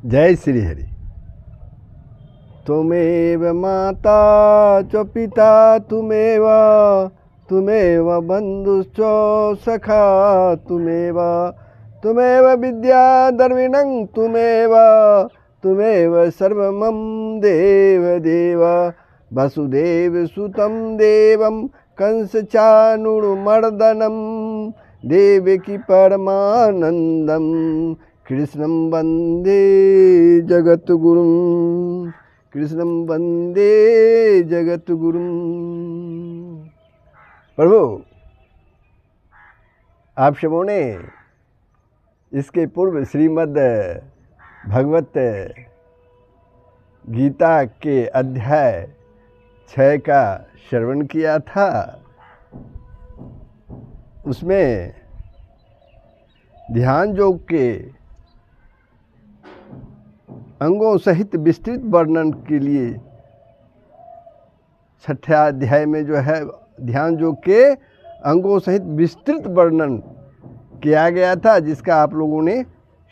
जय श्री हरि। तुमेव माता च पिता तुमेव बंधुश्च सखा तुमेव विद्या द्रविणं तुमेव सर्वमं देव वसुदेव सुतं देवं कंसचाणूरमर्दनं देवकी परमानंदं कृष्णं वंदे जगद्गुरुं। प्रभु, आप सबों ने इसके पूर्व श्रीमद् भगवत गीता के अध्याय 6 का श्रवण किया था। उसमें ध्यान योग के अंगों सहित विस्तृत वर्णन के लिए 6ठे अध्याय में जो है ध्यान योग के अंगों सहित विस्तृत वर्णन किया गया था, जिसका आप लोगों ने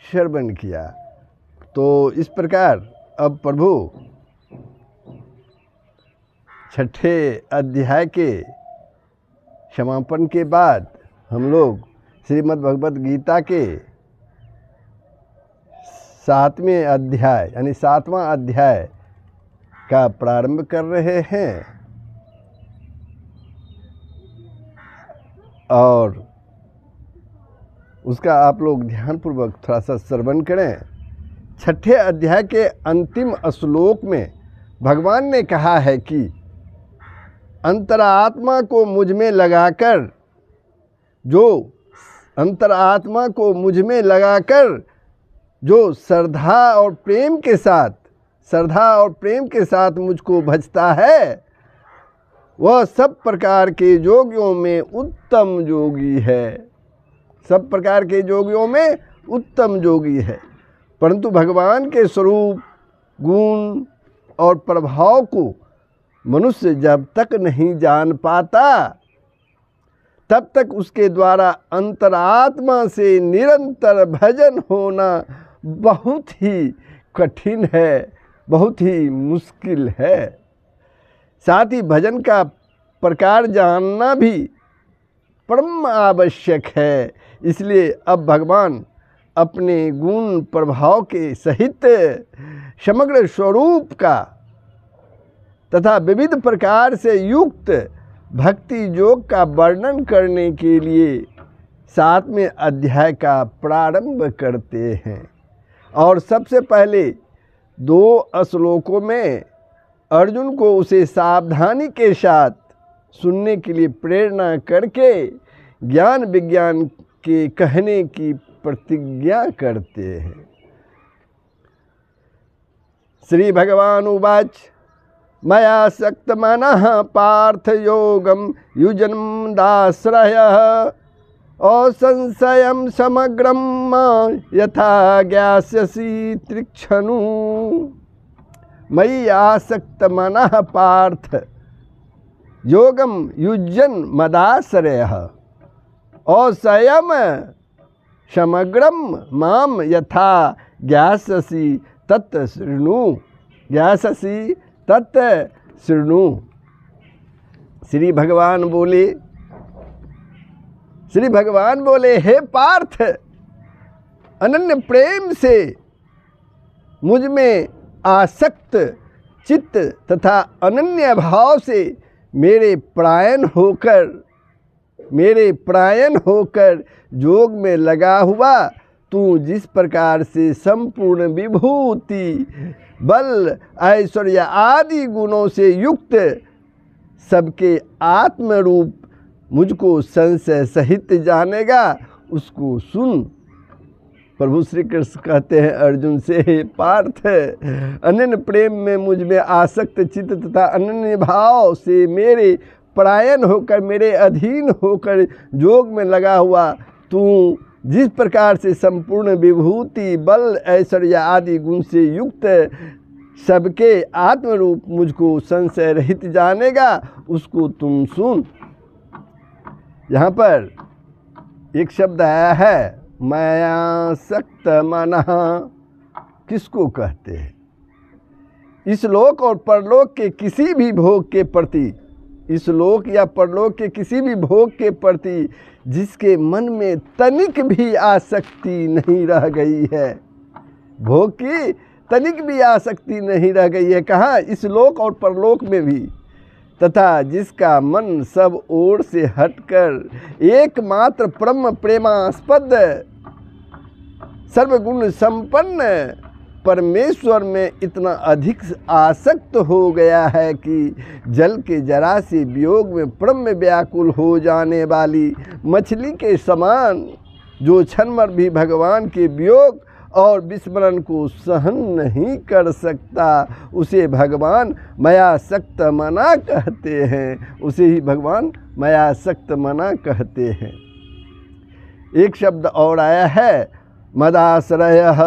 श्रवण किया। तो इस प्रकार अब प्रभु 6ठे अध्याय के समापन के बाद हम लोग श्रीमद् भगवत गीता के 7वें अध्याय यानी 7वां अध्याय का प्रारंभ कर रहे हैं और उसका आप लोग ध्यानपूर्वक थोड़ा सा श्रवण करें। 6ठे अध्याय के अंतिम श्लोक में भगवान ने कहा है कि अंतरात्मा को मुझ में लगाकर जो श्रद्धा और प्रेम के साथ मुझको भजता है, वह सब प्रकार के योगियों में उत्तम योगी है। सब प्रकार के योगियों में उत्तम योगी है। परंतु भगवान के स्वरूप, गुण और प्रभाव को मनुष्य जब तक नहीं जान पाता, तब तक उसके द्वारा अंतरात्मा से निरंतर भजन होना बहुत ही कठिन है, बहुत ही मुश्किल है। साथ ही भजन का प्रकार जानना भी परम आवश्यक है। इसलिए अब भगवान अपने गुण प्रभाव के सहित समग्र स्वरूप का तथा विविध प्रकार से युक्त भक्ति योग का वर्णन करने के लिए 7वें अध्याय का प्रारंभ करते हैं। और सबसे पहले 2 श्लोकों में अर्जुन को उसे सावधानी के साथ सुनने के लिए प्रेरणा करके ज्ञान विज्ञान के कहने की प्रतिज्ञा करते हैं। श्री भगवान उवाच मया सक्तमनः पार्थ योगम युजनं दाश्रयः असंशयं समग्रं यथा ज्ञास्यसि तृक्षणु। मयि आसक्तमनः पार्थ योगम युज्यन् मदाश्रयः असंशयं समग्रं मां यथा ज्ञास्यसि तत् शृणु। श्री भगवान बोले, हे पार्थ, अनन्य प्रेम से मुझ में आसक्त चित्त तथा अनन्य भाव से मेरे प्रायण होकर योग में लगा हुआ तू जिस प्रकार से संपूर्ण विभूति, बल, ऐश्वर्य आदि गुणों से युक्त सबके आत्म रूप मुझको संशय सहित जानेगा, उसको सुन। प्रभु श्री कृष्ण कहते हैं अर्जुन से, हे पार्थ, अनन्य प्रेम में मुझ में आसक्त चित्त तथा अनन्य भाव से मेरे परायण होकर, मेरे अधीन होकर योग में लगा हुआ तू जिस प्रकार से संपूर्ण विभूति, बल, ऐश्वर्य आदि गुण से युक्त सबके आत्मरूप मुझको संशय रहित जानेगा, उसको तुम सुन। यहाँ पर एक शब्द आया है मया सक्त मनः। किसको कहते हैं? इस लोक और परलोक के किसी भी भोग के प्रति, इस लोक या परलोक के किसी भी भोग के प्रति जिसके मन में तनिक भी आसक्ति नहीं रह गई है, भोग की तनिक भी आसक्ति नहीं रह गई है, कहाँ? इस लोक और परलोक में भी, तथा जिसका मन सब ओर से हटकर एकमात्र परम प्रेमास्पद सर्वगुण संपन्न परमेश्वर में इतना अधिक आसक्त हो गया है कि जल के जरा से वियोग में परम में व्याकुल हो जाने वाली मछली के समान, जो क्षण भर भी भगवान के वियोग और विस्मरण को सहन नहीं कर सकता, उसे भगवान मयासक्त मना कहते हैं। उसे ही भगवान मयासक्त मना कहते हैं। एक शब्द और आया है मदाश्रयः।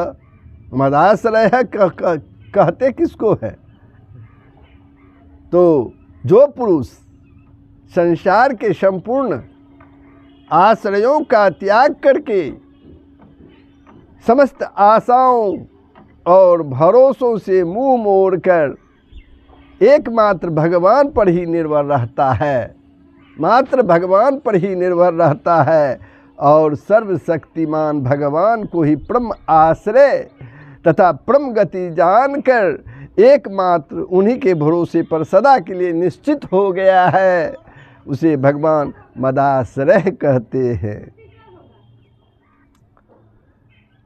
मदाश्रयः कहते किसको है? तो जो पुरुष संसार के संपूर्ण आश्रयों का त्याग करके समस्त आशाओं और भरोसों से मुंह मोड़कर एकमात्र भगवान पर ही निर्भर रहता है, मात्र भगवान पर ही निर्भर रहता है और सर्वशक्तिमान भगवान को ही परम आश्रय तथा परम गति जानकर एकमात्र उन्हीं के भरोसे पर सदा के लिए निश्चित हो गया है, उसे भगवान मदाश्रय कहते हैं।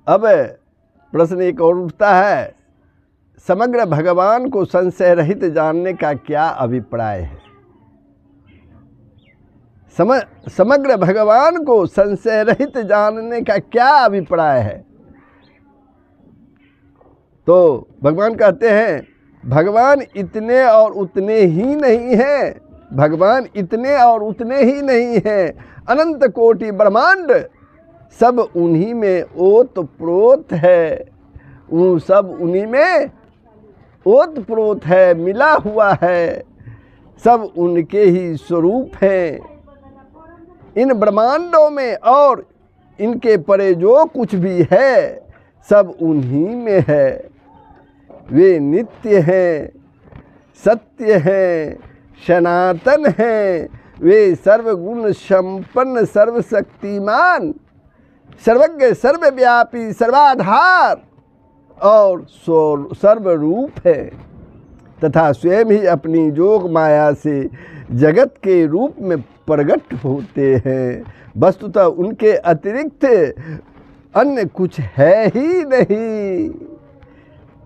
अब प्रश्न एक और उठता है, समग्र भगवान को संशय रहित जानने का क्या अभिप्राय है? समग्र भगवान को संशय रहित जानने का क्या अभिप्राय है? तो भगवान कहते हैं, भगवान इतने और उतने ही नहीं हैं, भगवान इतने और उतने ही नहीं हैं, अनंत कोटि ब्रह्मांड सब उन्हीं में ओतप्रोत है, उन सब उन्हीं में ओतप्रोत है, मिला हुआ है, सब उनके ही स्वरूप हैं। इन ब्रह्मांडों में और इनके परे जो कुछ भी है सब उन्हीं में है। वे नित्य हैं, सत्य हैं, सनातन हैं, वे सर्वगुण संपन्न सर्वशक्तिमान सर्वज्ञ सर्वव्यापी सर्वाधार और सर्वरूप है तथा स्वयं ही अपनी जोग माया से जगत के रूप में प्रकट होते हैं। वस्तुतः उनके अतिरिक्त अन्य कुछ है ही नहीं।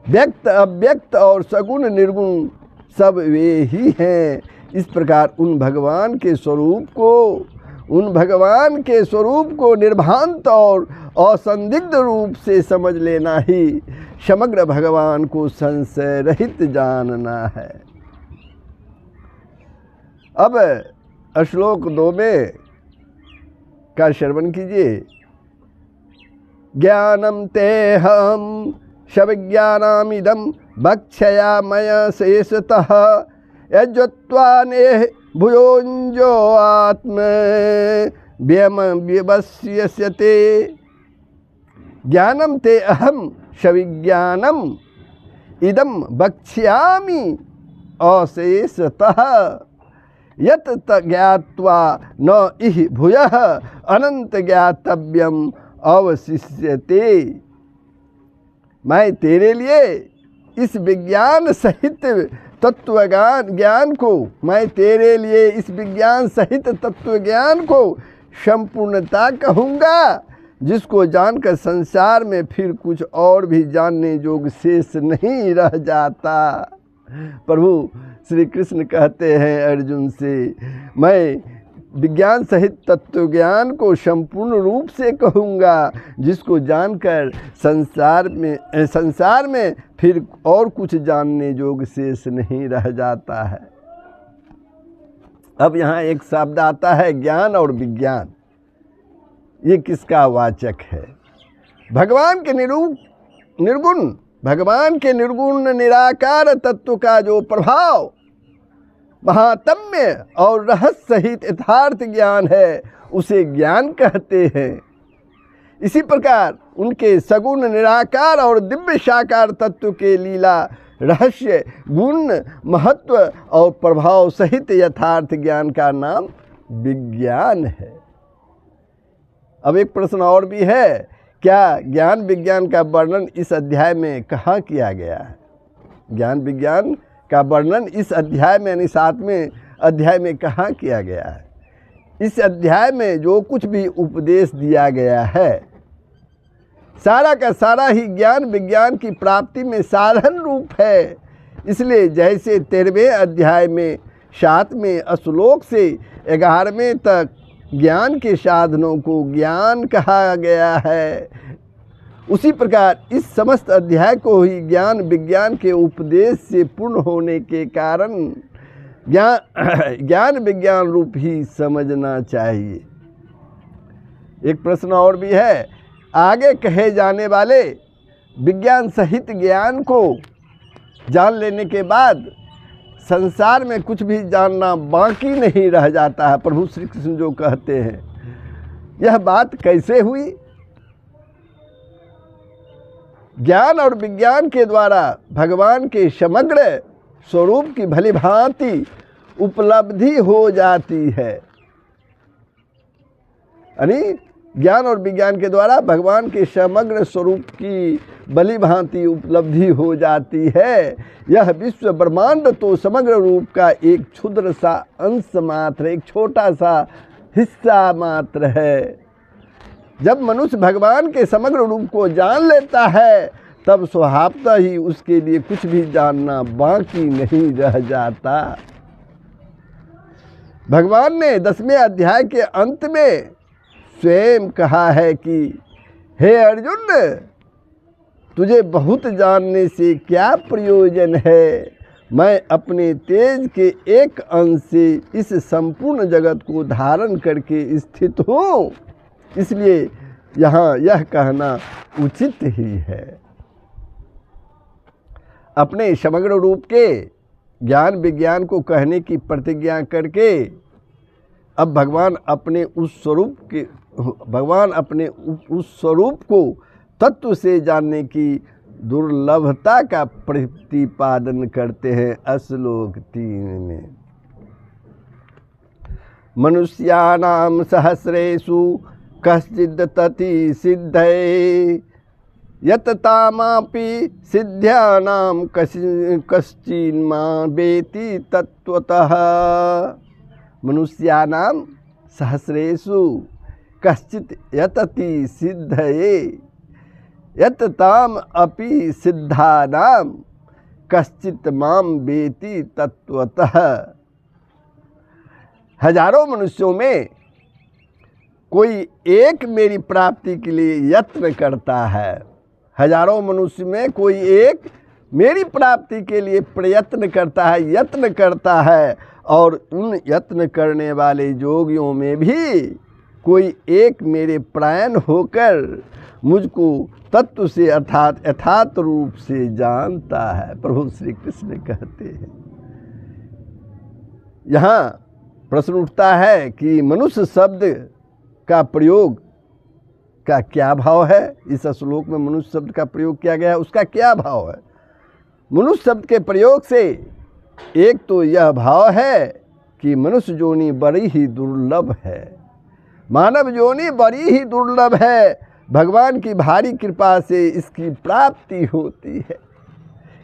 व्यक्त अव्यक्त और सगुण निर्गुण सब वे ही हैं। इस प्रकार उन भगवान के स्वरूप को निर्भांत और असंदिग्ध रूप से समझ लेना ही समग्र भगवान को संशय रहित जानना है। अब श्लोक 2 में का श्रवण कीजिए। ज्ञानम तेहम शविज्ञानामिदं भक्षयामय शेषतः यज्ज्वाने भुयोंजो आत्म व्यम व्यवस्यते। ज्ञानम ते अहम शविज्ञानम इदं भक्ष्यामि अशेषतः यत ज्ञात्वा न इह भूयः अनंत ज्ञातव्यम अवशिष्यते। मैं तेरे लिए इस विज्ञान सहित तत्व ज्ञान को, मैं तेरे लिए इस विज्ञान सहित तत्व ज्ञान को संपूर्णता कहूँगा, जिसको जानकर संसार में फिर कुछ और भी जानने योग्य शेष नहीं रह जाता। प्रभु श्री कृष्ण कहते हैं अर्जुन से, मैं विज्ञान सहित तत्व ज्ञान को संपूर्ण रूप से कहूँगा, जिसको जानकर संसार में फिर और कुछ जानने योग्य शेष नहीं रह जाता है। अब यहाँ एक शब्द आता है ज्ञान और विज्ञान। ये किसका वाचक है? भगवान के निर्गुण, भगवान के निर्गुण निराकार तत्व का जो प्रभाव महात्म्य और रहस्य सहित यथार्थ ज्ञान है, उसे ज्ञान कहते हैं। इसी प्रकार उनके सगुण निराकार और दिव्य साकार तत्व के लीला रहस्य गुण महत्व और प्रभाव सहित यथार्थ ज्ञान का नाम विज्ञान है। अब एक प्रश्न और भी है, क्या ज्ञान विज्ञान का वर्णन इस अध्याय में कहाँ किया गया है? ज्ञान विज्ञान का वर्णन इस अध्याय में यानी 7वें अध्याय में कहाँ किया गया है? इस अध्याय में जो कुछ भी उपदेश दिया गया है सारा का सारा ही ज्ञान विज्ञान की प्राप्ति में साधन रूप है। इसलिए जैसे 13वें अध्याय में 7वें श्लोक से 11वें तक ज्ञान के साधनों को ज्ञान कहा गया है, उसी प्रकार इस समस्त अध्याय को ही ज्ञान विज्ञान के उपदेश से पूर्ण होने के कारण ज्ञान विज्ञान रूप ही समझना चाहिए। एक प्रश्न और भी है, आगे कहे जाने वाले विज्ञान सहित ज्ञान को जान लेने के बाद संसार में कुछ भी जानना बाकी नहीं रह जाता है। प्रभु श्री कृष्ण जो कहते हैं, यह बात कैसे हुई? ज्ञान और विज्ञान के द्वारा भगवान के समग्र स्वरूप की भली भांति उपलब्धि हो जाती है। यानी ज्ञान और विज्ञान के द्वारा भगवान के समग्र स्वरूप की भली भांति उपलब्धि हो जाती है। यह विश्व ब्रह्मांड तो समग्र रूप का एक क्षुद्र सा अंश मात्र, एक छोटा सा हिस्सा मात्र है। जब मनुष्य भगवान के समग्र रूप को जान लेता है तब स्वभावतः ही उसके लिए कुछ भी जानना बाकी नहीं रह जाता। भगवान ने 10वें अध्याय के अंत में स्वयं कहा है कि हे अर्जुन, तुझे बहुत जानने से क्या प्रयोजन है? मैं अपने तेज के एक अंश से इस संपूर्ण जगत को धारण करके स्थित हूँ, इसलिए यहाँ यह कहना उचित ही है। अपने समग्र रूप के ज्ञान विज्ञान को कहने की प्रतिज्ञा करके अब भगवान अपने उस स्वरूप को तत्व से जानने की दुर्लभता का प्रतिपादन करते हैं। श्लोक 3 में मनुष्याणां सहस्रेषु कश्चिद् तति सिद्धये यततामापि सिद्ध्यानां कश्चिन्मा वेति तत्वतः। मनुष्याणां सहस्रेषु कश्चित् यतति सिद्धये यतताम अपि सिद्धानां कश्चित् मां वेति तत्वतः। हजारों मनुष्यों में कोई एक मेरी प्राप्ति के लिए यत्न करता है। हजारों मनुष्य में कोई एक मेरी प्राप्ति के लिए प्रयत्न करता है, यत्न करता है। और उन यत्न करने वाले योगियों में भी कोई एक मेरे प्रायण होकर मुझको तत्व से अर्थात यथार्थ रूप से जानता है। प्रभु श्री कृष्ण कहते हैं। यहाँ प्रश्न उठता है कि मनुष्य शब्द का प्रयोग का क्या भाव है? इस श्लोक में मनुष्य शब्द का प्रयोग किया गया है, उसका क्या भाव है? मनुष्य शब्द के प्रयोग से एक तो यह भाव है कि मनुष्य योनि बड़ी ही दुर्लभ है, मानव योनि बड़ी ही दुर्लभ है। भगवान की भारी कृपा से इसकी प्राप्ति होती है,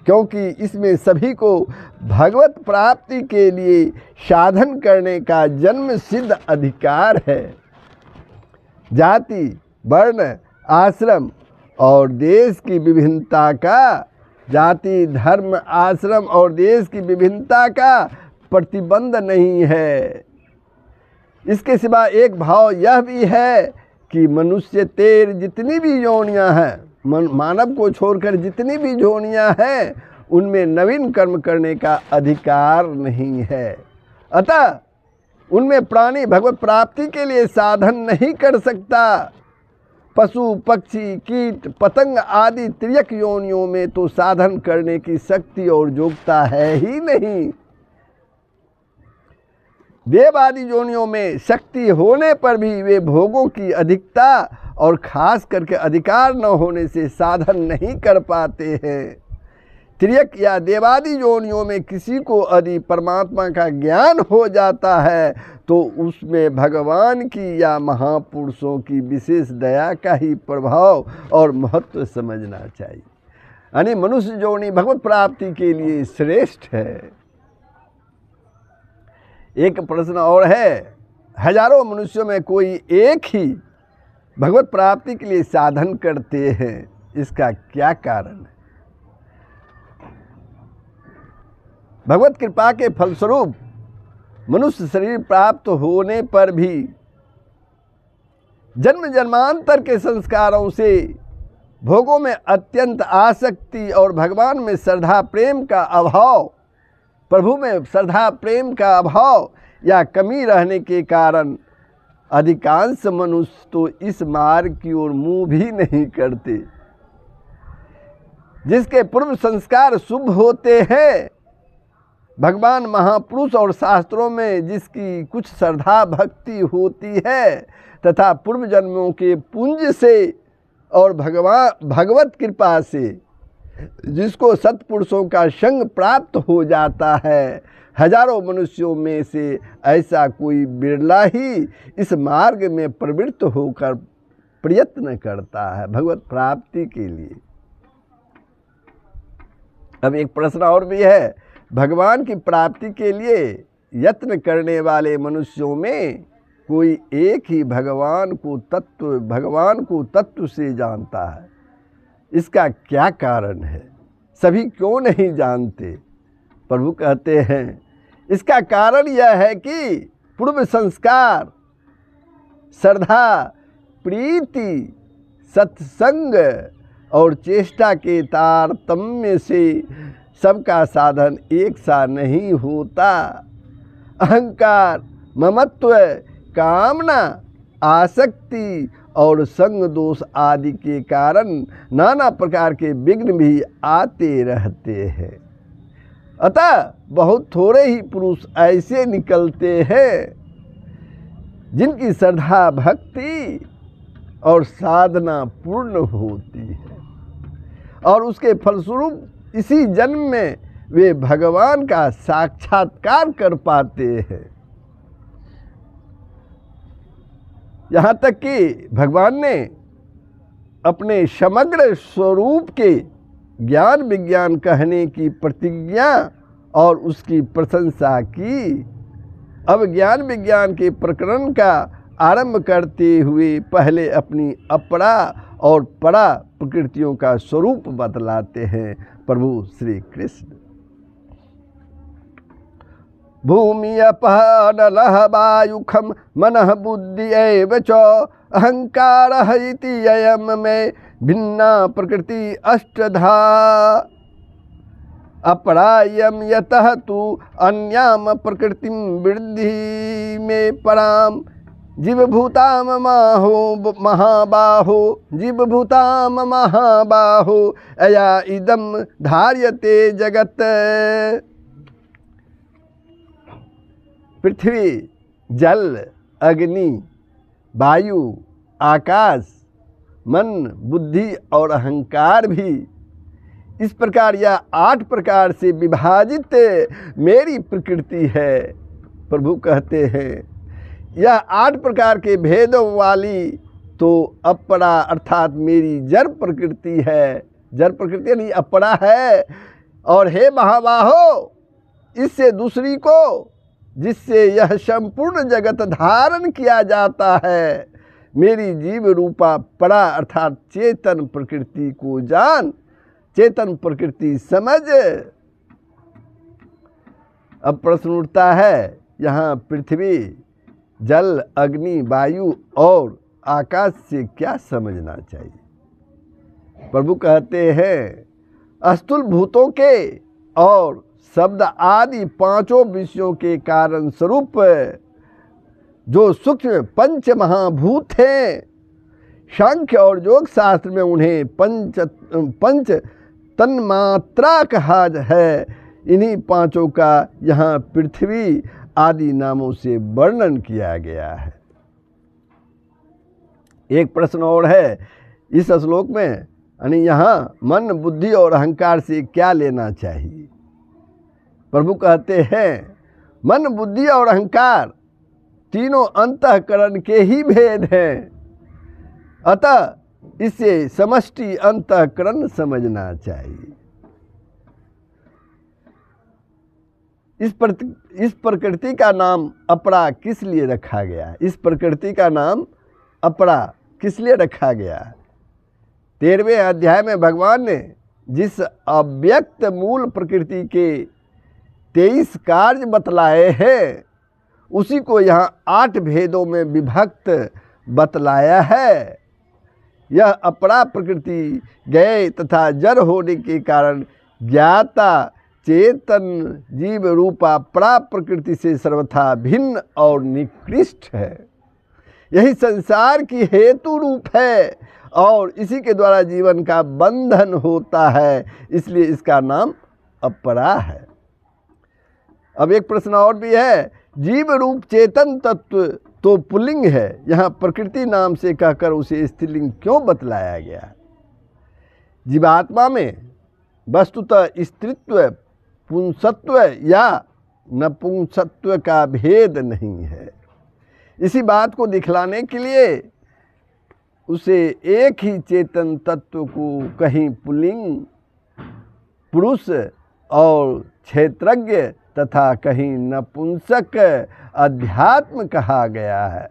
क्योंकि इसमें सभी को भगवत प्राप्ति के लिए साधन करने का जन्म सिद्ध अधिकार है। जाति वर्ण आश्रम और देश की विभिन्नता का जाति धर्म आश्रम और देश की विभिन्नता का प्रतिबंध नहीं है। इसके सिवा एक भाव यह भी है कि मनुष्य तेर जितनी भी योनियां हैं, मानव को छोड़कर जितनी भी योनियां हैं, उनमें नवीन कर्म करने का अधिकार नहीं है। अतः उनमें प्राणी भगवत प्राप्ति के लिए साधन नहीं कर सकता। पशु पक्षी कीट पतंग आदि त्रियक योनियों में तो साधन करने की शक्ति और योग्यता है ही नहीं। देव आदि योनियों में शक्ति होने पर भी वे भोगों की अधिकता और खास करके अधिकार न होने से साधन नहीं कर पाते हैं। त्रियक या देवादि योनियों में किसी को यदि परमात्मा का ज्ञान हो जाता है तो उसमें भगवान की या महापुरुषों की विशेष दया का ही प्रभाव और महत्व समझना चाहिए। यानी मनुष्य योनि भगवत प्राप्ति के लिए श्रेष्ठ है। एक प्रश्न और है, हजारों मनुष्यों में कोई एक ही भगवत प्राप्ति के लिए साधन करते हैं, इसका क्या कारण है? भगवत कृपा के फलस्वरूप मनुष्य शरीर प्राप्त होने पर भी जन्म जन्मांतर के संस्कारों से भोगों में अत्यंत आसक्ति और भगवान में श्रद्धा प्रेम का अभाव, प्रभु में श्रद्धा प्रेम का अभाव या कमी रहने के कारण अधिकांश मनुष्य तो इस मार्ग की ओर मुंह भी नहीं करते। जिसके पूर्व संस्कार शुभ होते हैं, भगवान महापुरुष और शास्त्रों में जिसकी कुछ श्रद्धा भक्ति होती है तथा पूर्व जन्मों के पुंज से और भगवत कृपा से जिसको सत्पुरुषों का संग प्राप्त हो जाता है, हजारों मनुष्यों में से ऐसा कोई बिरला ही इस मार्ग में प्रवृत्त होकर प्रयत्न करता है भगवत प्राप्ति के लिए। अब एक प्रश्न और भी है, भगवान की प्राप्ति के लिए यत्न करने वाले मनुष्यों में कोई एक ही भगवान को तत्व से जानता है, इसका क्या कारण है? सभी क्यों नहीं जानते? प्रभु कहते हैं, इसका कारण यह है कि पूर्व संस्कार, श्रद्धा, प्रीति, सत्संग और चेष्टा के तारतम्य से सबका साधन एक सा नहीं होता। अहंकार, ममत्व, कामना, आसक्ति और संग दोष आदि के कारण नाना प्रकार के विघ्न भी आते रहते हैं। अतः बहुत थोड़े ही पुरुष ऐसे निकलते हैं जिनकी श्रद्धा भक्ति और साधना पूर्ण होती है और उसके फलस्वरूप इसी जन्म में वे भगवान का साक्षात्कार कर पाते हैं। यहाँ तक कि भगवान ने अपने समग्र स्वरूप के ज्ञान विज्ञान कहने की प्रतिज्ञा और उसकी प्रशंसा की। अब ज्ञान विज्ञान के प्रकरण का आरंभ करते हुए पहले अपनी अपरा और परा प्रकृतियों का स्वरूप बतलाते हैं प्रभु श्री कृष्ण। भूमि अपः नलः वायुखम मनः बुद्धि एव च अहंकारः इति अयम् में भिन्ना प्रकृति अष्टधा। अपरायम यतः तु अन्याम प्रकृतिम वृद्धि में पराम जीवभूताम महाबाहो जीवभूताम महाबाहो अया इदम धार्यते जगत। पृथ्वी, जल, अग्नि, वायु, आकाश, मन, बुद्धि और अहंकार भी इस प्रकार यह 8 प्रकार से विभाजित मेरी प्रकृति है। प्रभु कहते हैं यह 8 प्रकार के भेदों वाली तो अपरा अर्थात मेरी जड़ प्रकृति है। जड़ प्रकृति नहीं अपरा है। और हे महाबाहो, इससे दूसरी को जिससे यह संपूर्ण जगत धारण किया जाता है, मेरी जीव रूपा परा अर्थात चेतन प्रकृति को जान, चेतन प्रकृति समझ। अब प्रश्न उठता है, यहाँ पृथ्वी, जल, अग्नि, वायु और आकाश से क्या समझना चाहिए? प्रभु कहते हैं स्थूल भूतों के और शब्द आदि 5 विषयों के कारण स्वरूप जो सूक्ष्म 5 महाभूत हैं, सांख्य और योग शास्त्र में उन्हें पंच तन्मात्रा कहा है। इन्हीं 5 का यहाँ पृथ्वी आदि नामों से वर्णन किया गया है। एक प्रश्न और है इस श्लोक में, यानी यहाँ मन, बुद्धि और अहंकार से क्या लेना चाहिए। प्रभु कहते हैं मन, बुद्धि और अहंकार तीनों अंतःकरण के ही भेद हैं, अतः इसे समष्टि अंतःकरण समझना चाहिए। इस प्रकृति का नाम अपरा किस लिए रखा गया? इस प्रकृति का नाम अपरा किस लिए रखा गया? 13वें अध्याय में भगवान ने जिस अव्यक्त मूल प्रकृति के 23 कार्य बतलाए हैं उसी को यहाँ 8 भेदों में विभक्त बतलाया है। यह अपरा प्रकृति गए तथा जड़ होने के कारण ज्ञाता चेतन जीव रूपा परा प्रकृति से सर्वथा भिन्न और निकृष्ट है। यही संसार की हेतु रूप है और इसी के द्वारा जीवन का बंधन होता है, इसलिए इसका नाम अपरा है। अब एक प्रश्न और भी है, जीव रूप चेतन तत्व तो पुल्लिंग है, यहाँ प्रकृति नाम से कहकर उसे स्त्रीलिंग क्यों बतलाया गया? जीवात्मा में वस्तुतः स्त्रीत्व, पुंसत्व या नपुंसत्व का भेद नहीं है। इसी बात को दिखलाने के लिए उसे एक ही चेतन तत्व को कहीं पुल्लिंग पुरुष और क्षेत्रज्ञ तथा कहीं नपुंसक अध्यात्म कहा गया है।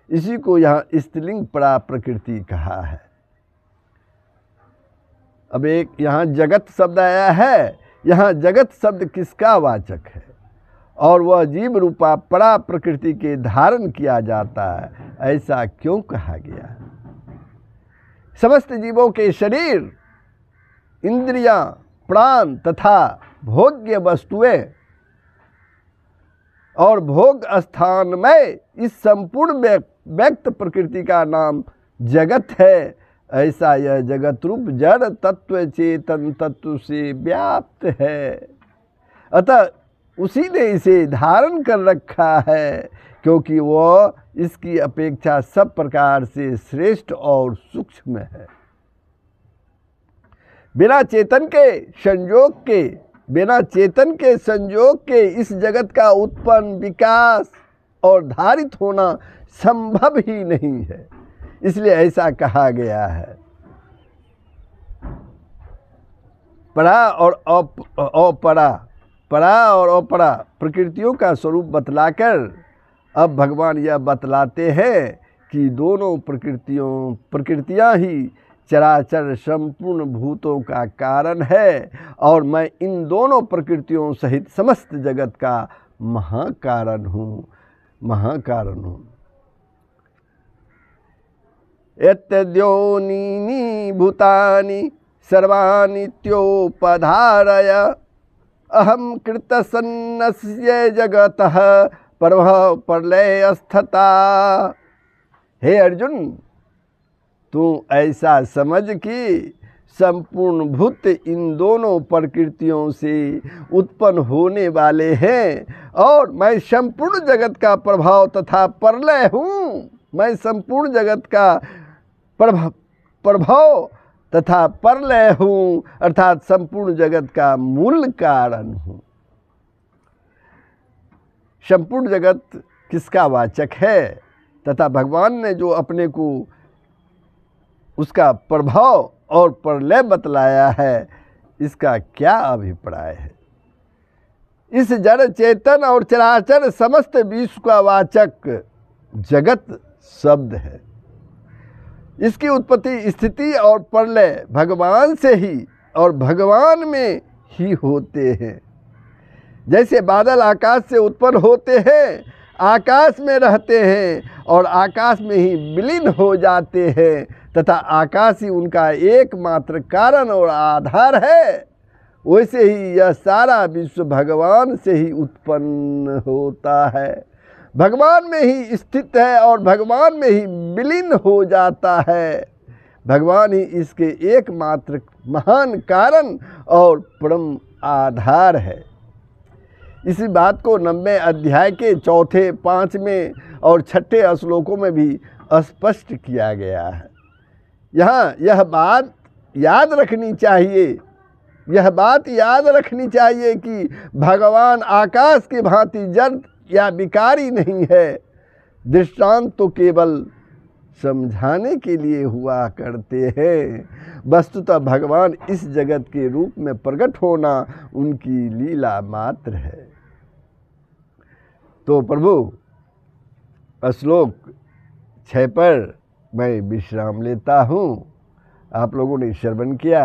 इसी को यहाँ स्त्रीलिंग परा प्रकृति कहा है। अब एक यहाँ जगत शब्द आया है, यहाँ जगत शब्द किसका वाचक है? और वह जीव रूपा परा प्रकृति के धारण किया जाता है, ऐसा क्यों कहा गया? समस्त जीवों के शरीर, इंद्रियां, प्राण तथा भोग्य वस्तुएं और भोग स्थान में इस संपूर्ण व्यक्त प्रकृति का नाम जगत है। ऐसा यह जगत रूप जड़ तत्व चेतन तत्व से व्याप्त है, अतः उसी ने इसे धारण कर रखा है, क्योंकि वह इसकी अपेक्षा सब प्रकार से श्रेष्ठ और सूक्ष्म है। बिना चेतन के संयोग के इस जगत का उत्पन्न, विकास और धारित होना संभव ही नहीं है, इसलिए ऐसा कहा गया है। परा और अपरा, परा और अपरा प्रकृतियों का स्वरूप बतलाकर अब भगवान यह बतलाते हैं कि दोनों प्रकृतियां ही चराचर संपूर्ण भूतों का कारण है और मैं इन दोनों प्रकृतियों सहित समस्त जगत का महाकारण हूँ। यद्योनीनि भूतानि सर्वानित्योपधारय अहम कृतसन्नस्य जगतः प्रभव प्रलयस्थता। हे अर्जुन, तू ऐसा समझ कि संपूर्ण भूत इन दोनों प्रकृतियों से उत्पन्न होने वाले हैं और मैं संपूर्ण जगत का प्रभाव तथा प्रलय हूँ। मैं संपूर्ण जगत का प्रभाव तथा प्रलय हूँ, अर्थात संपूर्ण जगत का मूल कारण हूँ। संपूर्ण जगत किसका वाचक है तथा भगवान ने जो अपने को उसका प्रभाव और प्रलय बतलाया है, इसका क्या अभिप्राय है? इस जड़ चेतन और चराचर समस्त विश्व का वाचक जगत शब्द है। इसकी उत्पत्ति, स्थिति और प्रलय भगवान से ही और भगवान में ही होते हैं। जैसे बादल आकाश से उत्पन्न होते हैं, आकाश में रहते हैं और आकाश में ही विलीन हो जाते हैं तथा आकाश ही उनका एकमात्र कारण और आधार है, वैसे ही यह सारा विश्व भगवान से ही उत्पन्न होता है, भगवान में ही स्थित है और भगवान में ही विलीन हो जाता है। भगवान ही इसके एकमात्र महान कारण और परम आधार है। इसी बात को 90वें अध्याय के 4, 5 और 6 श्लोकों में भी स्पष्ट किया गया है। यहाँ यह बात याद रखनी चाहिए, यह बात याद रखनी चाहिए कि भगवान आकाश की भांति जड़ या विकारी नहीं है। दृष्टांत तो केवल समझाने के लिए हुआ करते हैं। वस्तुतः भगवान इस जगत के रूप में प्रकट होना उनकी लीला मात्र है। तो प्रभु श्लोक 6 पर मैं विश्राम लेता हूँ। आप लोगों ने श्रवण किया,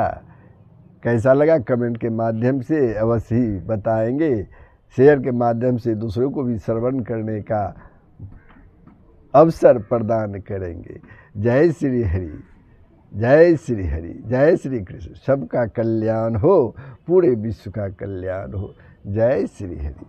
कैसा लगा कमेंट के माध्यम से अवश्य ही बताएंगे। शेयर के माध्यम से दूसरों को भी श्रवण करने का अवसर प्रदान करेंगे। जय श्री हरि, जय श्री हरि, जय श्री कृष्ण। सबका कल्याण हो, पूरे विश्व का कल्याण हो। जय श्री हरि।